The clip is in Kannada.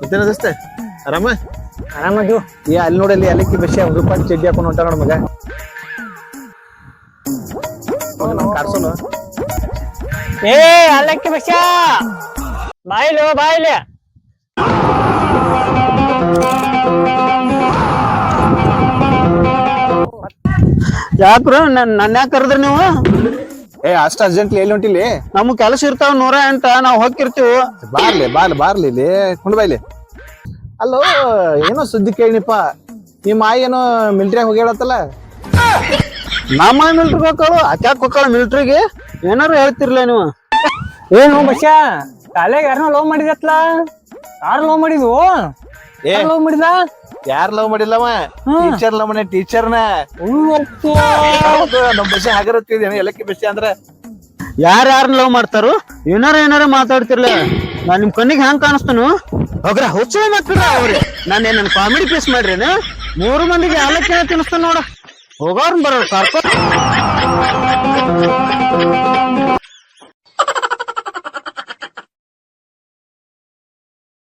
ಮತ್ತೇನ ದೋಸ್ತ ಆರಾಮ ಆರಾಮದು ಅಲ್ಲಿ ನೋಡಲ್ಲಿ ಅಲಕ್ಕಿ ಬಸ್ಸಿ ರೂಪಾಯಿ ಚಡ್ಡಿ ಹಾಕೊಂಡು ಹೊಂಟ ನೋಡ ಮಗ ಕಾರ್ಸೋನು ಏ ಅಲ್ಲಕ್ಕಿ ಬಸ್ಸ ಬಾಯಿಲೆ ಯಾಕ್ರ ನನ್ನ ಯಾಕೆ ಕರೆದ್ರಿ ನೀವು ಅಷ್ಟ ಅರ್ಜೆಂಟ್ಲಿ ಎಲ್ಲಿ ಹೊಂಟಿಲಿ ನಮ್ಗ್ ಕೆಲಸ ಇರ್ತಾವ 108 ನಾವ್ ಹೋಗಿರ್ತೀವಿ ಬಾರ್ಲಿ ಇಲ್ಲಿ ಕುಂಡ್ ಬಾಯ್ಲಿ ಅಲ್ಲೋ ಏನೋ ಸುದ್ದಿ ಕೇಳಿನಿಪ್ಪ ನಿಮ್ಮ ಆಯಿ ಏನೋ ಮಿಲ್ಟ್ರಿಯಾಗ ಹೋಗ್ಯಾಳತ್ತಲ್ಲ ನಮ್ಮ ಮಿಲ್ಟ್ರಿಗೆ ಹೋಗ್ಕಳು ಅಕ್ಯಾಕ್ ಹೋಗ್ಕಳ ಮಿಲ್ಟ್ರಿಗೆ ಏನಾರು ಹೇಳ್ತಿರ್ಲ ನೀವು ಏನು ಬಸ್ಸ ಕಾಲೇಜ್ ಯಾರನ್ನ ಲವ್ ಮಾಡಿದತ್ಲ ಯಾರು ಲವ್ ಮಾಡಿದ್ವು ಲವ್ ಮಾಡಿದ ಯಾರ್ ಲವ್ ಮಾಡಿಲ್ಲವ ಟೀಚರ್ ಲವ್ ಮಾಡಿ ಟೀಚರ್ನ ನಮ್ ಬಸ್ಸಿ ಹಾಗರತ್ತಿದ್ದೇನೆ ಎಲ್ಲಕ್ಕಿ ಬಸ್ಸಿ ಅಂದ್ರ ಯಾರ್ಯಾರನ್ನ ಲವ್ ಮಾಡ್ತಾರು ಏನಾರ ಮಾತಾಡ್ತಿರ್ಲ ನಾನ್ ನಿಮ್ ಕಣ್ಣಿಗೆ ಹೆಂಗ್ ಕಾಣಿಸ್ತಾನು ಹೋಗ್ರ ಹುಚ್ಚ ಮಕ್ಕಳ ಅವ್ರಿ ನಾನೇನ್ ಕಾಮಿಡಿ ಪೀಸ್ ಮಾಡ್ರಿ 3 ಮಂದಿಗೆ ಯಾಲಕ್ಕಿ ತಿನ್ನಿಸ್ತಾನ ನೋಡ ಹೋಗೋರ್ನ ಬರೋರು ಕರ್ಕೊ